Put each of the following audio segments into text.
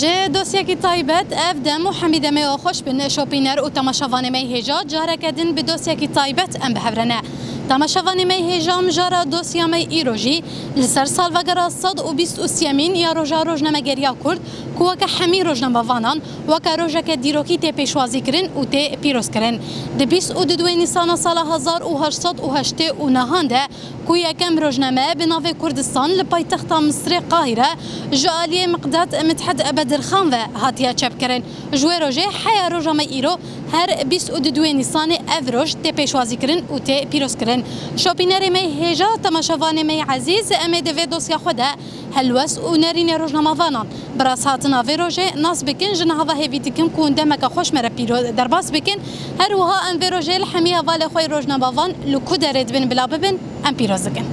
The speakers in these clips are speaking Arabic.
جه دوسیه تایبەت ev dem û hemîdê me xweş bin şopîner û temaşevanê me hêja careke din bi dosyekî taybet em bihevrene. Temaşevanê me hêja mijara dosya me îro jî li ser salvegera 123 ya roja rojnamegeriya Kurd ku weke hemî rojnamevanan weke rojeke dîrokî tê pêşwazî kirin û tê pîrozkirin. Di 22 Nîsana sala 1880 û nehan de ku yekem rojname bi navê Kurdistan li paytexta Misrê Qahîre ji aliyê Miqdet Mithed Ebedirxan ve hatiye çepkirin. Ji wê rojê heya roja me îro her 22 Nîsanê ev roj tê pêşwazî kirin û tê pîrozkirin. Şopînerê me hêja temaşevanê me ezîz em ê di vê dosya xwe de helwest û nerînê rojnamevanan bi rasthatina vê rojê nas bikin ji niha hêvî dikin ku hûn demeke xweş me re derbas bikin her wiha em vê rojê li hemî hevalê xwe rojnamevan li ku derê dibin bila bibin em pîroz dikin.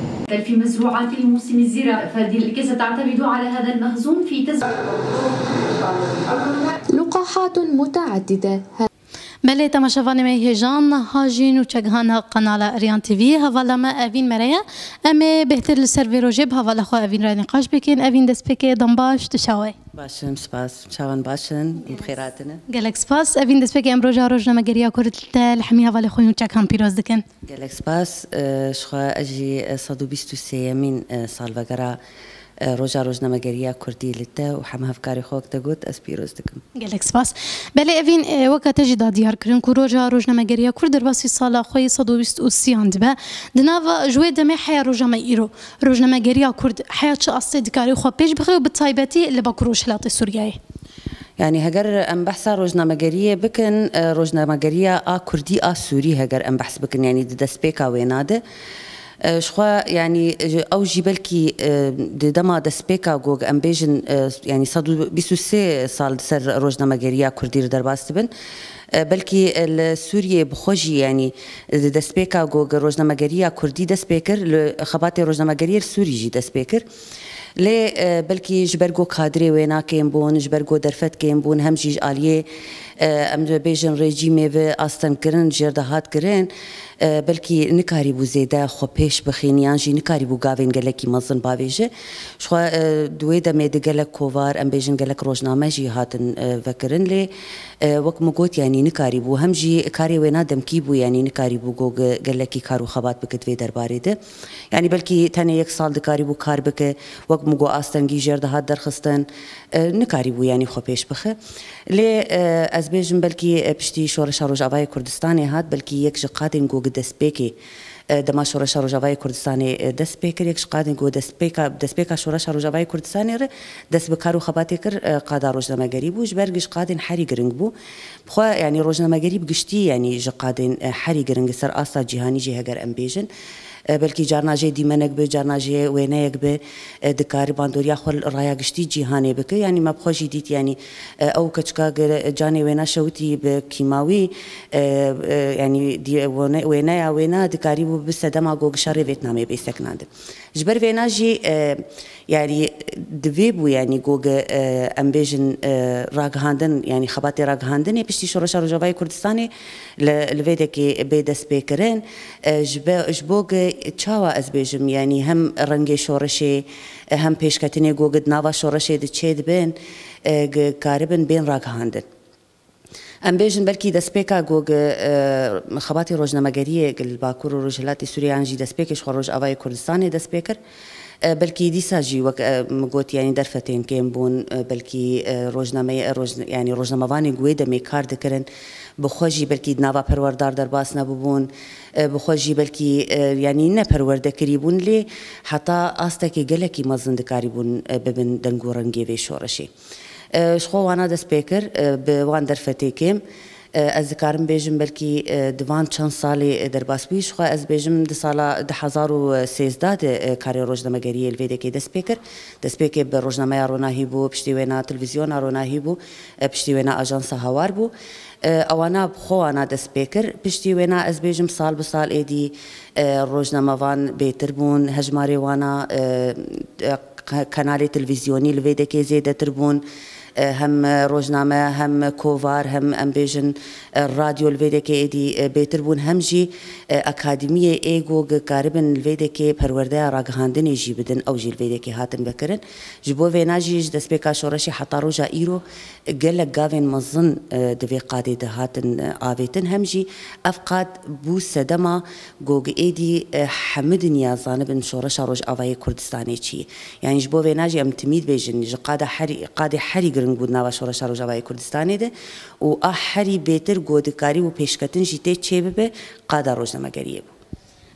في مزروعات الموسم الزراعي فالكيف ستعتمد على هذا المخزون في لقاحات متعددة. بله تماشاوانê me hêjan hajîn û çekihana qenala Eriyan TV hevala me evîn mereye em ê bêhtir li ser vê rojê bi hevala xwe evîn re nîqaş bikin evîn destpêkê dembaş tu şawê. Başım spas çawan başın bixêratine. Gelek spas evîn destpêkê em roja rojnamegeriya Kurd te li hemî hevalê xwe û çekan pîroz dikin. Gelek spas şixwe ez jî 123 salvegera روجا روجنامەگەریە کوردی لتە و هەموو هەفکاری خۆک دەگوت ئەس پیرۆز دکم. gelek spas. Belê evîn weke te jî dadiyar kirin ku roja rojnamegeriya Kurd derbasî sala xwe 123 dibe di nava ji wê demê heya roja me îro rojnamegeriya Kurd heya çi astê dikarî xwe pêş bixe û bi taybetî li Bakur û Şilatê Sûriyeyê. Yani heger em behsa rojnamegeriye bikin rojnamegeriya a Kurdî a Sûrî heger em behs bikin yani di destpêka wê nade. شخوا يعني او جي بلكي دما دسبيكا جوج ام بيجن يعني 123 سال سر روجنامەگەریya کوردی درباس بن بلكي سوريا بخوجي يعني دسبيكا جوج روجنامەگەریya کوردی دسبيكر خباتي روجنامەگەریە سوري جي دسبيكر لي بلكي جبرجو كادري وينا كيم بون جبرجو درفت كيم بون هم جيج اليه ام بيجن ريجيمي و استن كرن جردهات كرن بلكي نكاري بو زيدا خو پيش بخينيان جي نكاري بو غاوين گلكي مزن باويجه شو دويدا ميد گلك كوار ام بيجن گلك روجنامه جي هاتن وكرن لي وك مگوت يعني نكاري بو هم جي كاري وينا دمكي بو يعني نكاري بو گو گلكي كارو خبات بكت وي درباري ده يعني بلكي تاني 1 سال دكاري بو كار بك وك مگو استنگي جردهات درخستن نكاري بو يعني خو پيش بخه لي از بيجن بلكي پشتي شورش روجاوای كردستاني هات بلكي يك جقادن گو دەستپێکی دەما شۆڕەشە ڕۆژاوای کوردستانی دەستپێکر یەک قادن گۆ دەستپێکا شۆڕەشە ڕۆژاوای کوردستانی ڕێ دەست بە کار و خەباتی کرد قادا ڕۆژنامەگەری بوو ژ بەرگش قادن حەری گرنگ بوو بخوا ینی ڕۆژنامەگەری بگشتی ینی ژ قادن حەری گرنگ سەر ئاستا جیهانی جی هەگەر ئەم بێژن بلكي جارناجي ديمنك به جارناجي وينيك به دكاري باندوريا خل رايا گشتي جهاني بك يعني ما بخوشي ديت يعني او كچكا جاني وينا شوتي بكيماوي يعني دي وينا دكاري بسدما گوگ شاري فيتنامي بيسكناند جبر وينا جي يعني دبيبو يعني گوگ امبيجن راگهاندن يعني خباتي راگهاندن بيشتي شورش روجاوای كردستاني لويدكي بيدس بيكرن جبوگ چاوا از بيجم يعني هم رنگي شورشي هم پیشکتنی گوگد ناوا شورشي دچيد بين قاربن بين راگهاندن ام بيجن بلكي دسبيكا گوگ خباتي روجنامەگەریە الباكور وروجلاتي سوريان جي دسبيكش خروج اوای كردستاني دسبيكر بلكي ديسا جي وك مگوت يعني درفتين كيم بون بلكي روجنامه يعني روجنامەوانی گوێ دەمێ کار دەکردن بخۆژی بلكي ناوا پەروەردار دەرباس نەبوون بخۆژی بلكي يعني نەپەروەردەکری بوون لێ حتا ئاستێکی گەلێکی مەزن دەکاری بوون ببن دەنگ و ڕەنگێ وێ شۆڕەشێ شخۆ وانە دەستپێکرد بوان دەرفەتێکێم از دکارم بیجم بلکی دوان چند سالی درباس بیش خو از بیجم د سالا 2013 کاری روزنامه‌گری الویده که دست پیکر به روزنامه روناهی بو پشتی وینا تلویزیون روناهی بو پشتی وینا آژانس هوار بو اوانا خو انا دست پیکر پشتی وینا از بیجم سال به سال ایدی روزنامه‌وان بهتر بون هجماری وانا کانال تلویزیونی الویده که زیاده تر بون هم روزنامه هم کووار هم ام بیژن رادیو الویده که ایدی بهتر بون هم جی اکادمیه ایگو قاربن الویده که پرورده راگهاندن جی بدن او جی الویده که هاتن بکرن جبو ویناجی دست بکا شورشی حتی روزا ایرو گلک گاوین مزن دوی قاده ده هاتن آویتن هم جی افقاد بو سدما گوگ ایدی حمد نیازانه بن شورشا روز آوای کردستانی چی یعنی جبو ویناجی ام تمید بیجن جا قاده حری گرنگ بود نوا شورشا روز آوای کردستانی ده و حری بهتر گودکاری و پیشکتن جیته چه به قاده روزنامه‌گریه بود.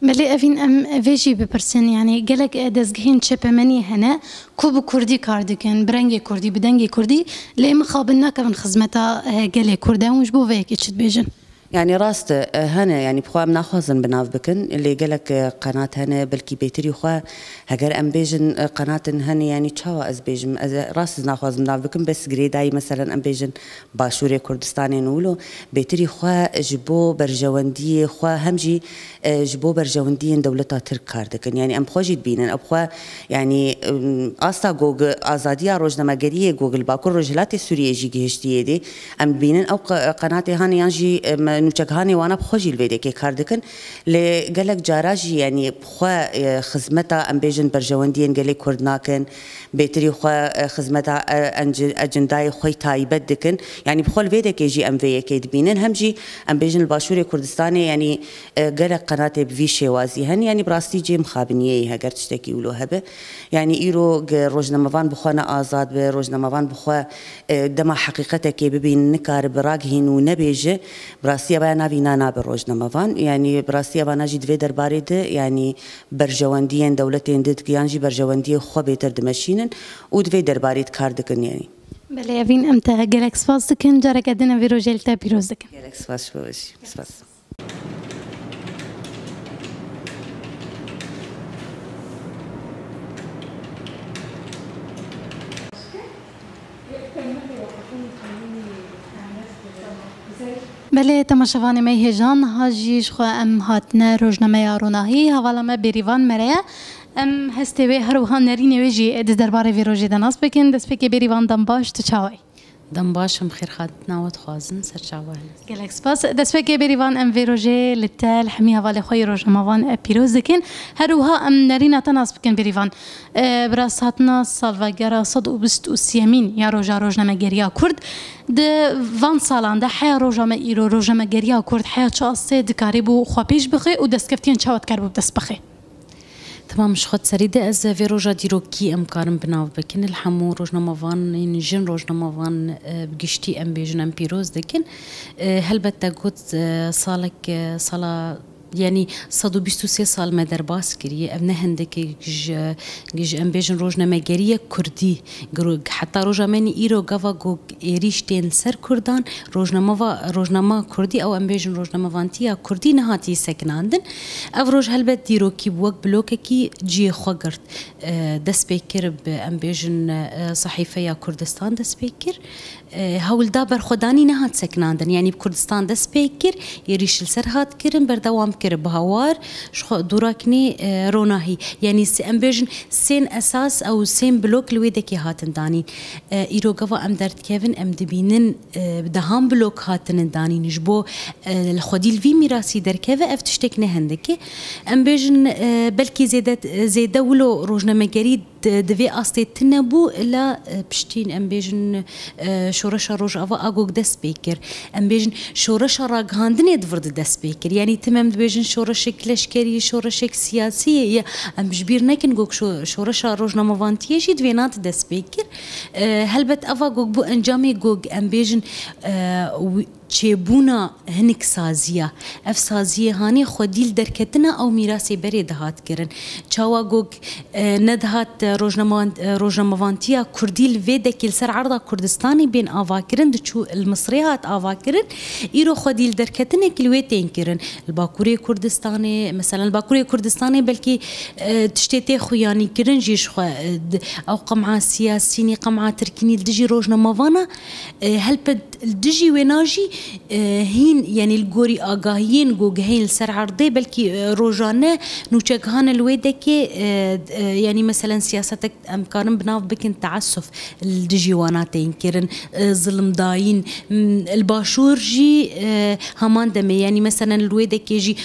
بله اوین ام ویجی بپرسن یعنی گلک دزگهین چپمنی هنه کوب کردی کار دکن برنگ کردی بدنگ کردی لیم خابن نکن خدمتا گله کرده و مجبور ویک چت بیجن. يعني راست هنا يعني بخوا مناخذن بناف بكن اللي قالك قناة هنا بلكي بيتري خوا هجر ام بيجن قناة هنا يعني تشاوا از بيجن راست ناخذ بناف بكن بس قريداي مثلا ام بيجن باشوري كردستاني نقولوا بيتري خوا جبو برجواندي خوا همجي جبو برجواندي دولتها ترك كاردكن يعني ام خوجي بينن ابخوا يعني استا جوج ازاديه روزنامه‌گری جوجل باكر رجلات سوريه جي هشتي دي ام بينن او قناة هنا ينجي نوچگهانی وانا بخوجی الویده که کار دکن لی گلک جاراجی یعنی بخوا خدمتا ام بیجن برجواندین گلی کرد ناکن بهتری خوا خدمتا اجندای خوی تایبت دکن یعنی بخوا الویده که جی ام وی که دبینن هم جی ام بیجن الباشور کردستانی یعنی گلک قناة بوی شوازی هن یعنی براستی جی مخابنیه هگر تشتکی ولو هبه یعنی ایرو روزنامه‌وان بخوانا آزاد به روزنامه‌وان بخوا دما حقیقتا که ببین نکار براگهین و نبیجه براستی با نوینا ناب روزنامه‌وان یعنی براستی با نجید و درباره ده یعنی برجواندیان دولتین دید که یعنی برجواندی خوب بهتر دمشینن و دو درباره کار دکن یعنی. بله اوین امتا گلکس فاز دکن جاره کدن ویروجل تا پیروز دکن. گلکس فاز شویش. سپاس. بله تماشاوان می هجان هاجیش خو ام هاتنه روزنامه روناهی حوالا ما بریوان مریا ام هستوی هر وها نرینه ویجی از درباره ویروژی دناس بکن دست بکی بریوان دم باش تو چاوی دم باشم خیر خاد نواد خوازن سر چاوی گلک سپاس دست بکی بریوان ام ویروژی لتال حمی حواله خوی روزنامه‌وان پیروز دکن هر وها ام نرینه تناس بکن بریوان براس هاتنا سالوگرا صد و بست و سیمین یا روزنامه‌گری کرد ده وان سالان ده حیا روزنامه ایرو روزنامه‌گری کرد حیا چاسته دکاری بو خوابیش بخی و دست کفتین چاوت کرد دست بخی تمام شخص سريدة از فيروجا ديروكي امكارم بناو بكن الحمو روزنامه‌وان يعني جن روزنامه‌وان بقشتي ام بيجن ام بيروز دكن هل بتاقوت صالك صلا يعني 123 سال ما درباس كريه ابن هندك جج ام بيجن روزنامه‌گری كردي حتى روزنامه ايرو گاوا گو ايريشتين سر كردان روزنامه كردي او ام بيجن روزنامه‌وانتيا كردي نهاتي سكناندن افروج هلبت ديروكي بوك بلوككي جي خوغرت دس بيكر ام بيجن صحيفه يا كردستان دس بيكر هول دابر خداني نهات سكناندن يعني بكردستان دس بيكر يريش السرهات كرن بردوام كر بهوار شخو دوراكني روناهي يعني ام بيجن سين اساس او سين بلوك لويدكي هاتن داني ايرو قوا ام درت كيفن ام دبينن بدهام بلوك هاتن داني نجبو الخدي الفي ميراثي در كيفا اف تشتكني هندكي ام بيجن بلكي زيده ولو روزنامه‌گری دوی آسته تنبو لا بشتين ام بيجن شورش روج اوا اگوگ دست بيكر ام بيجن شورش راگهاندن دورد دست بيكر يعني تمام بيجن شورش كلشكري شورش سياسي ام بجبير نكن گوگ شورش روزنامه‌وانتي جي دوينات دست بيكر هلبت اوا گوگ بو انجامي گوگ ام بيجن چبونا هنك سازية اف سازية هاني خوديل دركتنا او ميراثي بري دهات كرن چاوا گوگ ندهات روزنامه‌وانتيا كرديل فيدك السر عرضه كردستاني بين آواكرن دچو المصريات آواكرن ايرو خوديل دركتنا كلويتين كرن الباكوري كردستاني مثلا الباكوري كردستاني بلكي تشتيتي خوياني كرن جيش خو او قمعة سياسيني قمعة تركيني دجي روزنامه‌وانا هل بد الدجي وناجي هين يعني الجوري آگاهين جو جهين سر عرضي بلكي روجانه نوچك هان الويدك يعني مثلا سياستك أمكارن بناف بكن تعسف الدجي واناتين كيرن ظلم داين الباشور جي همان دمي يعني مثلا الويدك يجي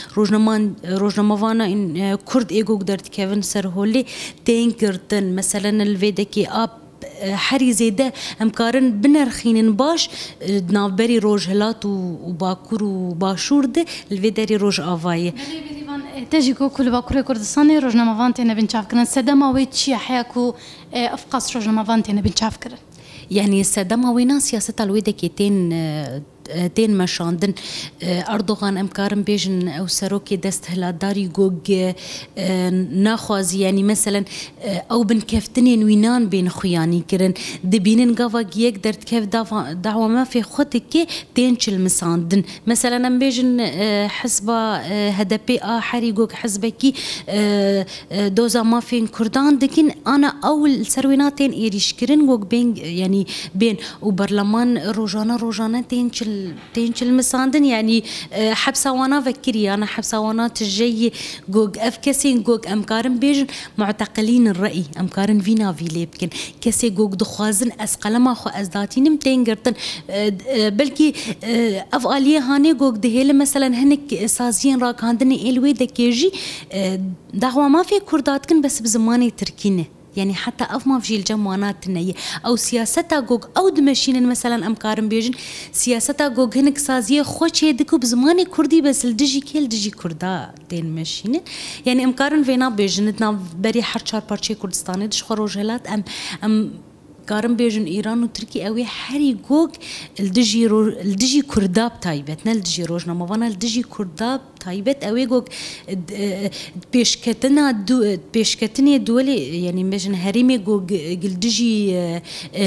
روجنموانا إن كرد إيجو قدرت كيفن سر هولي تينكرتن مثلا الويدك اب حري زيده امكارن بنرخين باش نافبري روج هلات وباكور وباشور ده الفيدري روج آوائي تجي كل باكور كردستاني روجنامه تينا بنشافكرن سدما ويتشي حياكو افقاس روجنامه تينا بنشافكرن يعني سدما وينا سياسة الويدك تين مشاندن أردوغان أمكارن بيجن أو سروكي دست هلاداري جوج ناخوز يعني مثلا أو بن كفتنين وينان بين خوياني كرن دبينن قافا يقدر كيف دعوة ما في خطك تينشل مساندن مثلا أم بيجن حسبة هدبي حري جوج حسبكي دوزا ما في كردان دكين أنا أول سرويناتين إيريش كرن جوج بين يعني بين وبرلمان روجانا تينشل مساندن يعني حبسة وانا فكري أنا حبسة وانا تجي جوج أفكسين جوج أمكارن بيجن معتقلين الرأي أمكارن فينا في ليبكن كسي جوج دخوازن أسقل ما خو أزداتين متينجرتن بلكي أفعالية هاني جوج دهيل مثلا هنك سازين راك عندنا إلوي دكيجي دعوة ما في كرداتكن بس بزماني تركينه يعني حتى أف ما في الجموانات النية أو سياستها جوج أو دمشين مثلا أمكارن بيجن سياستها جوج هنك سازية خوش يدكو بزماني كردي بس الدجي كيل دجي كردا تين مشين يعني أمكارن فينا بيجن تنا بري حرشار بارشي كردستاني دش خروجهلات أم كارم بيجن إيران وتركي أوي حري جوج الدجي كرداب تايبتنا الدجي روجنا موانا الدجي كرداب تايبت أوي جوج بيشكتني دولي يعني بيجن هريمي جوج الدجي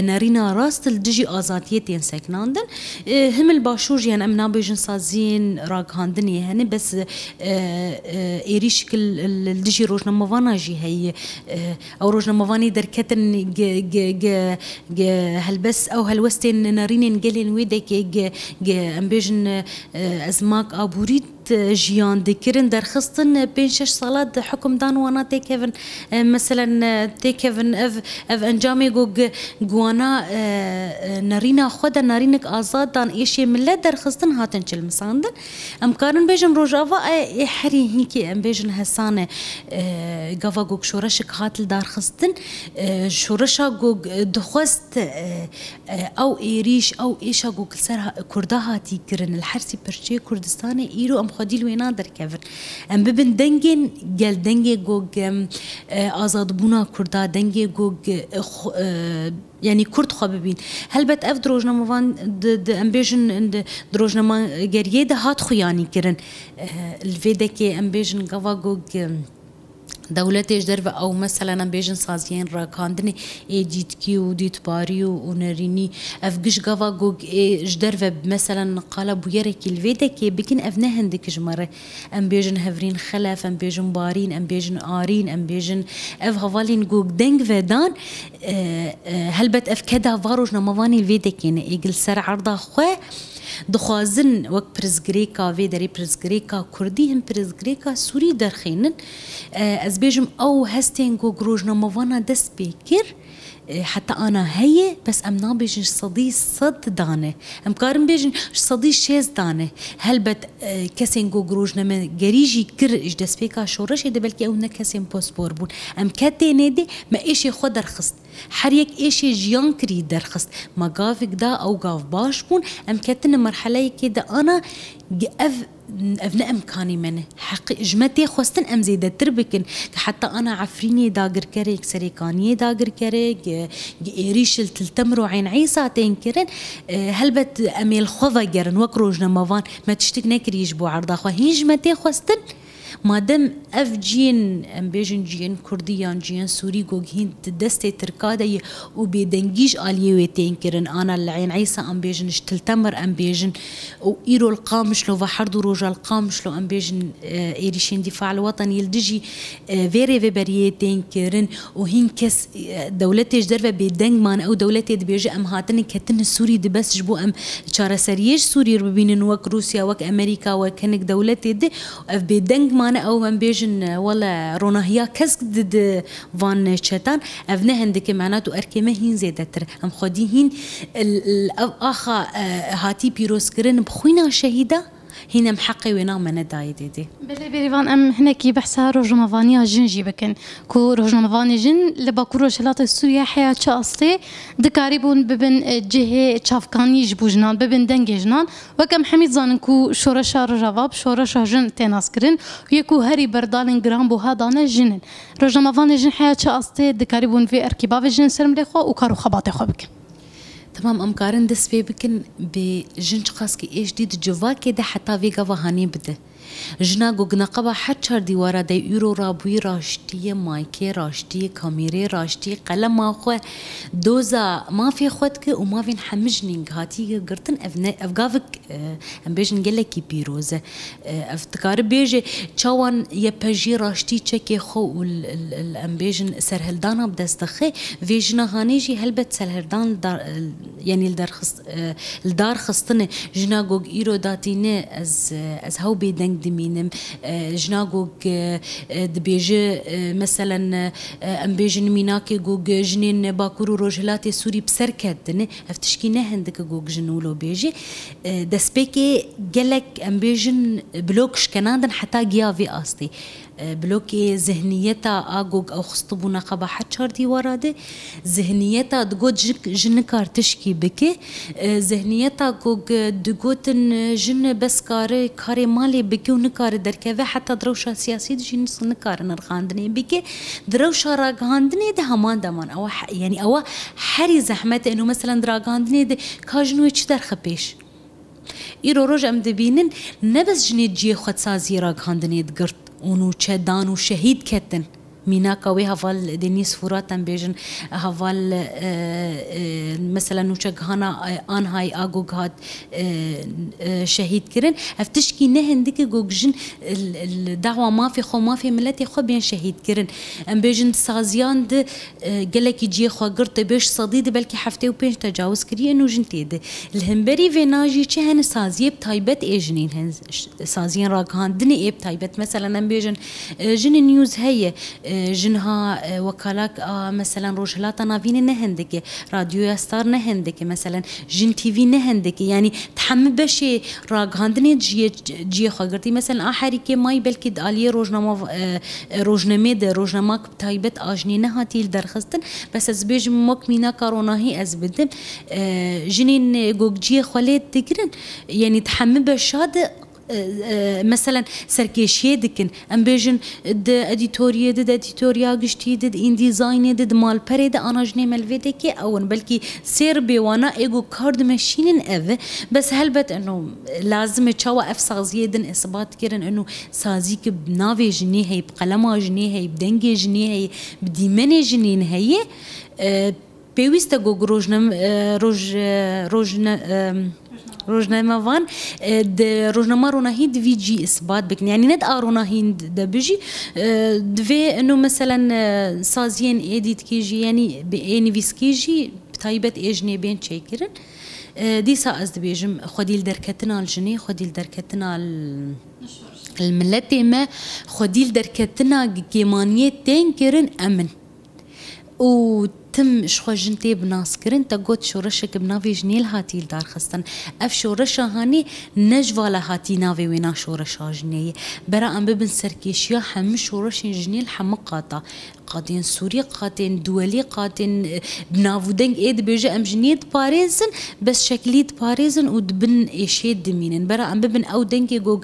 نارينا راست الدجي آزاتيتين ساكناندن هم الباشور يعني أمنا بيجن سازين راق هاندني هني بس إيريش كل الدجي روجنا موانا جي هي أو روجنا مواني دركتن هالبس أو هالوستين نارين نجلين ويدك أم بيجن أزماك أبوريد جيان دكرن در خصتن بين 6 سالات حكم دان وانا تيكفن مثلا تيكفن اف انجامي جوانا نارينا خدا نارينك آزاد دان ايشي ملة در خصتن هاتن چل مساندن امكارن بيجن روجافا حري هيكي ام بيجن هسانه قافا جوج شورشك هاتل دار خصتن شورشا جوج دخوست او ايريش او ايشا جوج سر كردا هاتي كرن الحرسي برشي كردستاني ايرو ام خديل وينا در كفر ام ببن دنجن جل دنجي جوج آزاد بونا كردا دنجي جوج يعني كرد خببين هل بت اف دروجنا موان ام بيجن دروجنا ما جريه ده هات خياني كرن الفيدكي ام بيجن قوا جوج دولتش درب او مثلا بيجن سازين راكاندني ايديت كيو ديت باريو ونريني افجش غافا جوج جدرب مثلا قالب ويرك الفيدك بكن افنا هندك جمره ام بيجن هفرين خلف ام بيجن بارين ام بيجن ارين ام بيجن اف هوالين جوج دنج فدان هلبت اف كدا فاروجنا مواني الفيدك يعني ايجل سر عرضه خو دخوازن وقت برزگریکا و دری برزگریکا کردی هم برزگریکا سوری درخینن از بیجم او هستین گو گروجنا موانا دست بیکر حتى أنا هي بس أم نابيجن صدي صد دانه أم كارم بيجن صدي شيز دانه هل بت كسين جو جروجنا من جريجي كر إيش دسبيكا شورش يد بلكي أو نكسين بوسبور بون أم كاتي ندي ما إيش يخد درخست حريك إيش جيان كري درخست ما قافك دا أو قاف باش بون أم كاتنا مرحلة كده أنا أبناء إمكاني منه حق جمتي خوستن أم زيدة تربكن حتى أنا عفريني داقر كريك سريكانية داقر كريك إيريش التمرو عين عيسى تنكرن هلبت أميل خوضا جرن وكروجنا مافان ما تشتك نكريش بو عرضا خو هي جمتي خوستن مادام اف جين ام بيجن جين كرديان جين سوري جوجين دستي تركاده وبيدنجيش اليه تنكرن انا العين عيسى ام بيجن اشتلتمر ام بيجن وايرو القامش لو فحردو روجا القامش لو ام بيجن ايريشين دفاع الوطن يلدجي فيري فيبريه تنكرن وهين كس دولتي جدرفه بيدنج مان او دولتي بيجي ام هاتن كتن السوري دي بس جبو ام شارع سريش سوري ربين وك روسيا وك امريكا وكنك دولتي دي بيدنج مان او من بيجن ولا روناهيا كس ضد فان شتان افنه عندك معناته اركمه هين زيدتر ام خديهين الاخا هاتي بيروسكرن بخوينا شهيده هنا محقي وينا من دايدي دي بلي بيريفان ام هنا كي بحثها روجنافانيا جنجي بكن كو روجنافاني جن لباكورو شلات السوريا حياة شاصتي دكاريبون ببن جهة شافكاني جبو جنان ببن دنجي جنان وكم حميد زانن كو شورشا رجاباب شورشا جن تناسكرن ويكو هري بردالن جرام بو هادانا جنن روجنافاني جن حياة شاصتي دكاريبون في اركباب جن سرم لخو وكارو خباطي خو بكن تمام ام كارن دس في بكن بجنج خاصكي ايش دي جوا كده حتى فيغا وهاني بده جنا گوگنا قبا حچار دیوارا دی یورو رابوی راشتی مایکی راشتی کامیری راشتی قلم ما خو دوزا ما في خود که و ما فين حمجنين هاتي قرتن افغافك ام بيجن قلكي بيروزه افتكار بيجي چوان يبجي راشتي چكي خو ام بيجن سرهلدانا بدستخي فيجنا هانيجي هلبت سرهلدان يعني الدار خصتنه جنا گوگ ايرو داتينه از هو بيدنگ دمينم جناغوغ دبيجي مثلا ام بيجن ميناكي غوغ جنين باكورو روجلاتي سوري بسركدني افتشكينه هندك غوغ جنولو بيجي دسبيكي جلك ام بيجن بلوكش كنادن حتى جيافي اصلي بلوكي ذهنيتها اغوغ او خصطبونا قبا حچار دي وراده ذهنيتها دغوت جنكار تشكي بكي ذهنيتها غوغ دغوتن جن بس كاري مالي بكي ونكار دركه حتى دروشا سياسي جن نكار نرخاندني بكي دروشا راغاندني ده همان دمان او يعني او حري زحمت انه مثلا دراغاندني ده كاجنو يچ درخبيش ايرو روج ام دبينن نبس جني جي خد سازي راغاندني دغرت اونو چدان و شهید کتن مینا کوي هفال دنيس فوراتن بيجن هفال مثلا نوچ غانا ان هاي اگو غات شهید کرن افتشكي نه هندك گوگجن الدعوه ما في خو ما في ملتي خو بين شهید کرن ام بيجن سازيان د گلكي جي خو قرت بيش صديد بلكي حفته و بيش تجاوز كري انه جنتيد الهمبري فيناجي چه هن سازيه بتايبت اجنين هن سازيان راغان دني اب تايبت مثلا ام بيجن جن نيوز هي جنها وكالك مثلا روجلاتا نافين نهندك راديو ستار نهندك مثلا جن تي في نهندك يعني تحمل بشي راغاندني جي خاطرتي مثلا حركه ماي بلكي داليه روجنامه ده روجنامه تايبت اجني نهاتي درخستن بس از بيج مكمينا كورونا هي از بدم جنين جوجي خليت تكرن يعني تحمل بشاد مثلا سركيشيه دكن ام بيجن د اديتوريا د اديتوريا گشتي د ان ديزاين د مال بريد انا جني ملفيدكي او بلكي سير بيوانا ايجو كارد ماشين اف بس هلبت انه لازم تشوا اف سازيه دن اثبات كيرن انه سازيك بنافي جني هي بقلما جني هي بدنجي جني هي بديمني جنين هي بيويستا جو روجنامه وان روجنامه روناهيد في جي اثبات بك يعني ند روناهيد ده بيجي دفي انه مثلا سازين اديت كيجي يعني باني فيسكيجي بتايبت اجني بين تشيكرن دي ساز دبيجم خديل دركتنا الجني خديل دركتنا الملتي ما خديل دركتنا جيمانيه تنكرن امن و تم شخوجنتي بناس كرن تقول شورشك بنافي جنيل هاتي الدار خستن اف شورشا هاني نجوالا هاتي نافي وينا شورشا جنيه برا ام ببن سركيشيا حم شورش جنيل حم قاتين سوري قاتين دولي قاتين بنافودنج ايد بيجي ام جنيد باريزن بس شكليت باريزن ودبن ايشيد دمينن برا ام ببن او دنجي جوج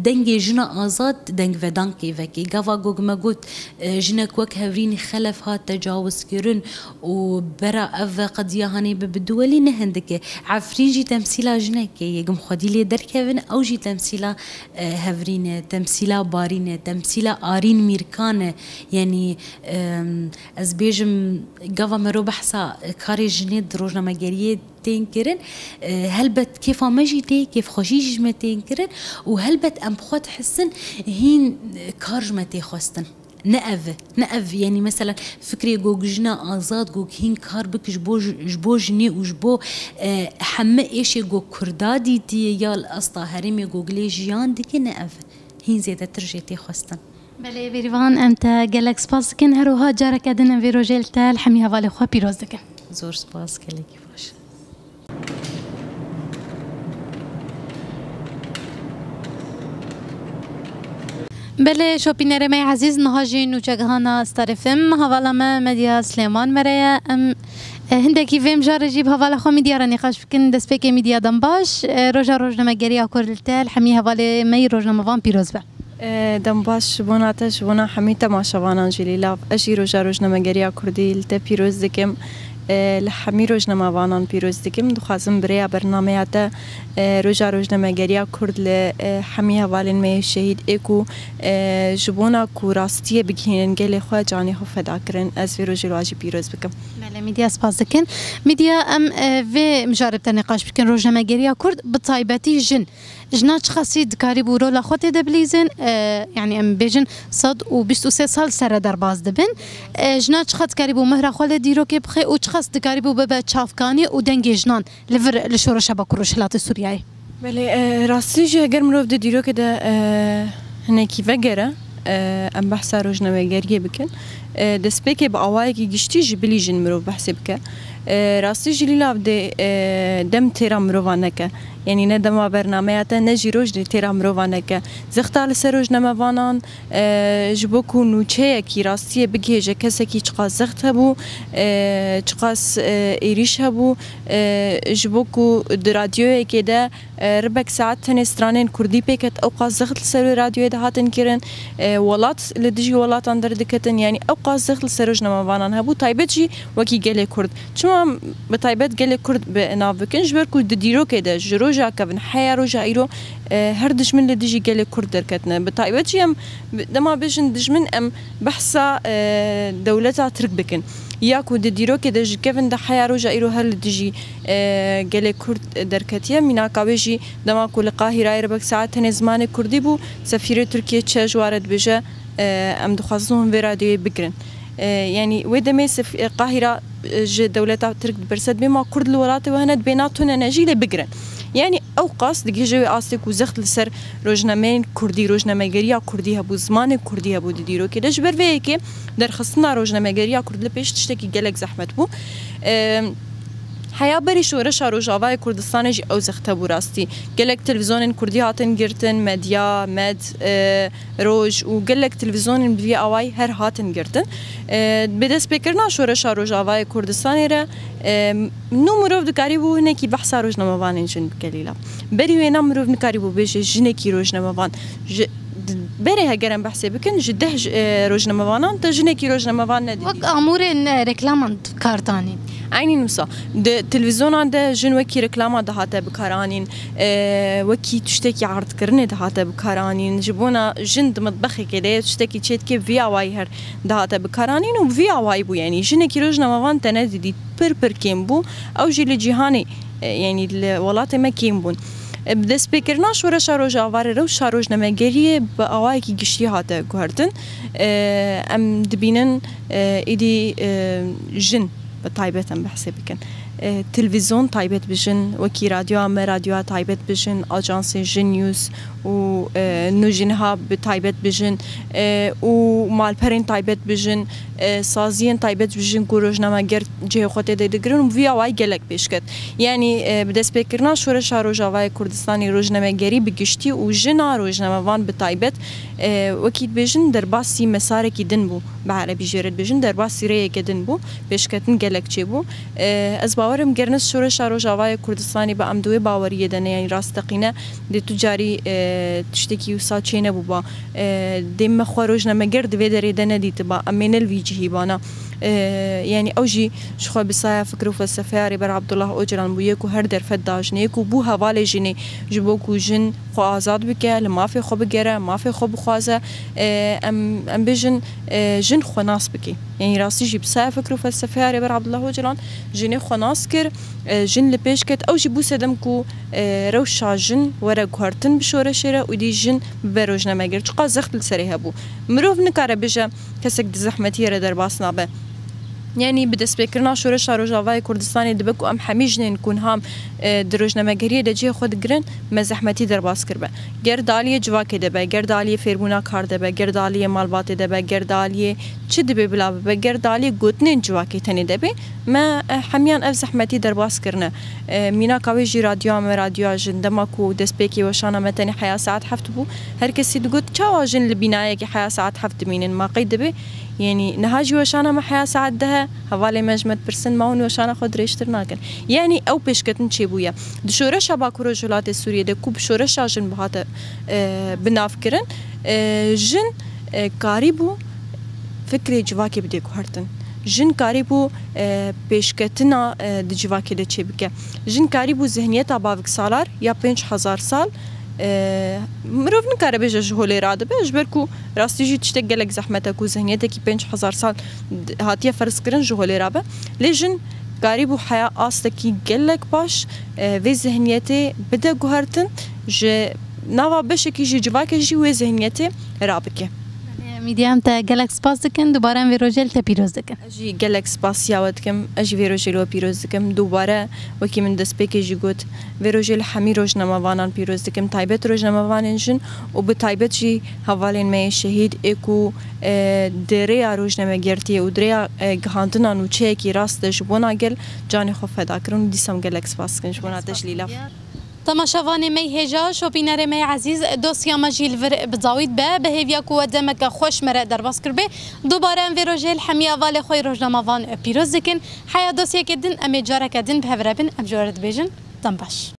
دنجي جنا ازاد دنج ودانكي فكي غافا جوج ما قلت جنا كوك هوريني خلف هات تجاوز كرن كرن وبرا أف قضية هاني بدولي نهندك عفريجي تمثيلا جنك يقوم خدي لي دركبن أو جي تمثيلا هفرين تمثيلا بارين تمثيلا آرين ميركان يعني از بيجم قوة مرو بحثا كاري جنيد روجنا مجرية تنكرن هل بت كيف مجيتي كيف خوشيج ما تنكرن وهل بت أم بخوت حسن هين كارج ما تخستن نأف يعني مثلا فكري جوج جنا آزاد جوج هين كار بك جبو جني وجبو حمى إيش جوج كردادي تي يا الأسطى هرمي جوج ليجيان ديك نأف هين زيادة ترجيتي خستن بله بیروان امت گلک سپاس کن هروها جاره کدن وی روزل تل همی حواله خو پیروز دکن زور سپاس کلی باش بله شوپینر می عزیز نهاجی نوچگهانا استرفم حواله ما مدیا سلیمان مریا ام هندکی ویم جاره جیب حواله خو میدیا را نقاش بکن دست پک میدیا دم باش روزنامه گری آکورل تل همی حواله می روزنامه وان پیروز به دم باش بوناتش بونا حمی تماشاوانان جلیلا اجی روزنامه گری کردی لت پیروز دکم لحمی روزنامه‌وانان پیروز دکم دخوازم برای برنامه تا روزنامه گری کرد لحمی حوالین می شهید اکو جبونا کوراستی بگهینن گلی خو جانی خو فدا کرن از روزنامه پیروز بکم. بله میدیا سپاس دکن میدیا ام و مجرب تنقاش بکن روزنامه گری کرد بطایبتی جن جناش خاصي دكاري بورو لا خوتي دبليزن يعني ام بيجن صد و 23 سال سر در باز دبن جناش خاص كاري بو مهر خول ديرو كي بخي و خاص دكاري بو بابا تشافكاني و دنگ جنان لفر لشور شبك روشلات السورياي بله راستی جه اگر مروف ده دیرو که ده هنکی وگره ام بحث روزنامه گری بکن دست که با آوایی که گشتی جبلی جن مروف بحث بکن راستی جلیلا بده دم تیرا مروفانه که يعني ندم برنامجات نجي روج تيرا مروانك زختال سروج نما وانان جبوكو نوچه کی راستی بگیجه کسی کی چقاس زخت هبو چقاس ایریش هبو جبوكو درادیو که ده ربک ساعت تنسترانین کردی پیکت اوقاس زخت سر رادیو ده هاتن کرن ولات لدجی ولات اندر دکتن يعني اوقاس زخت سروج نما وانان هبو تایبتجی وکی گله کرد چون به تایبت گله کرد به ناوکنج برکو دیرو که ده جرو روجا كابن حيا روجا ايرو هر دجمن لدجي قال كرد دركتنا بتايبت يم دما بيجن دجمن ام بحثا دولتها ترك بكن ياكو ديرو كده كيفن ده حيا روجا ايرو هر لدجي قال كرد دركتيا مينا كاويجي دما كل قاهره ربك ساعات زمان كردي بو سفير تركيا تشاج وارد بجا ام دخازهم برادي بكرن يعني ودمي القاهره دولتها ترك برسد بما كرد الولات وهند بيناتنا نجيله بكرن يعني اوقاس دقي جوي آستك وزخت لسر روزنامه كردي روزنامه گريا كردي هبو زمان كردي هبو ديرو كده جبر ويه كي در خصنا روزنامه گريا كرد لپیش تشتكي گلك زحمت بو حيا بري شورش روجاوای کردستان جی او زخته بو راستی گلک تلویزیون کردی هاتن گرتن مدیا مد روج و گلک تلویزیون بی اوای هر هاتن گرتن بدس بکرنا شورش روجاوای کردستان ره نو مروف دکاری بو هنکی بحث روزنامه وان جن بکلیلا بری وینا مروف نکاری بو بيجي جنکی روزنامه وان بره هجرم بحث بكن جده روزنامه وانان تجنکی روزنامه وان ندی وقت امور رکلام کارتانی عيني نوصا التلفزيون عنده جن وكي ركلامه دهاته بكارانين وكي تشتكي عرض كرنه دهاته بكارانين جبونا جند مطبخي كده تشتكي تشيت كيف في اواي هر دهاته بكارانين وفي اواي بو يعني جن كي روجنا ما تنادي دي بر كيم بو او جيل جهاني يعني الولات ما كيم بون بده سبيكرنا شورا شاروج اوار رو شاروج نمگری با اواي کی گشتي هاته گهرتن ام دبينن ايدي جن بتايبت ام بحسب كن تلفزيون تايبت بجن وكي راديو ام راديو تايبت بجن اجانس جن نيوز و نوجنها بتايبت بجن و مالبرين تايبت بجن سازين تايبت بجن كروجنامه گر جه خوته دگرن وی اوای گلک پیشکت يعني بدس بكرنا شورش روجاوای کردستانی روزنامه گری بگشتی و جنا روزنامه وان بتايبت وكي بجن در باسی مسار کی دن بو بعربی جرد بجن در باسی ری کدن بو پیشکتن گلک چه بو از باورم گرنس شورش روجاوای کردستانی با امدوی باوریه دنه یعنی راستقینه دی تجاری تشتکی وسا چینه بوبا دیم خروج نمگرد و دری دنه دیت با امین الویجهی بانا يعني أوجي شخو بصايا فكر وفلسفة ريبر عبد الله أوجران بويكو هر درفت داجنيكو بو هوالي جني جبوكو جن خو آزاد بكه لما في خو بگره ما في خو بخوازه ام بجن جن خو ناس بكي يعني راسي جي بصايا فكر وفلسفة ريبر عبد الله أوجران جني خو ناس كر جن لبيش كت أوجي بو سدمكو روشا جن ورا گهرتن بشوره شيره ودي جن بروجنا مگر چقا زخت لسريها بو مروف نكاره بجه كسك دزحمتي را در باس نابه يعني بدس بكرنا شورش روجاوای کردستانی دبکو ام حمیجن نكون هم دروجنامه‌گری دجی خود گرن مزحمتی در باس کربه گردالی جواک دبه گردالی فیربونا کار دبه گردالی مالبات دبه گردالی چه دبه بلا به گردالی گوتنین جواکی تنی دبه ما حمیان اف زحمتی در باس کرنه مینا کاوی جی رادیو جندما کو دس بکی وشانا متنی حیا ساعت هفت بو هر کسی دگوت چا جن لبنای کی حیا ساعت هفت مینن ما قید دبه يعني نهاجي وشانا ما حياة ساعدها هوالي مجمد برسن ماون وشانا خود ريشتر ناكن يعني او بيشكتن تشيبويا دشورش باكو رجولات السورية دكو بشورش جن بهات بنافكرن جن كاريبو فكري جواكي بديكو هرتن جن كاريبو بيشكتنا دجواكي ده تشيبكه جن كاريبو ذهنيتا باوك سالار يا 5000 سال مروف نکاره بجه جهولی راده به جبرکو راستی جی تشتک گلک زحمته کو ذهنیته کی 5000 سال هاتیه فرض کرن جهولی رابه لیجن قریب و حیا آستکی گلک باش و ذهنیته بده گوهرتن ج نوا بشکی جی جواک جی و ذهنیته رابکه میدیم تا گلک سپاس دکن دوباره وی روزل تا پیروز دکن اجی گلک سپاس یاوت کم اجی وی روزل و پیروز دکم دوباره وکی من دست پیک جی گوت وی روزل همی روزنامه‌وانان پیروز دکم تایبت روزنامه‌وانان جن و به تایبت جی حوالین می شهید اکو دریا روزنامه‌گرتی و دریا گهاندنا نوچه کی راستش بنا گل جان خو فدا کرن دیسم گلک سپاس کنش بنا تشلیلا تماشاوانی می هجا شوپینر می عزیز دوسیا مجیل ور بزاوید به هیویا کو دمک خوش مره در باس کربه دوباره ام ویروجل حمیا وال خوی روزنامه‌وان پیروز دکن حیا دوسیا کدن ام جاره کدن به هوربن ام جورد بیجن تنباش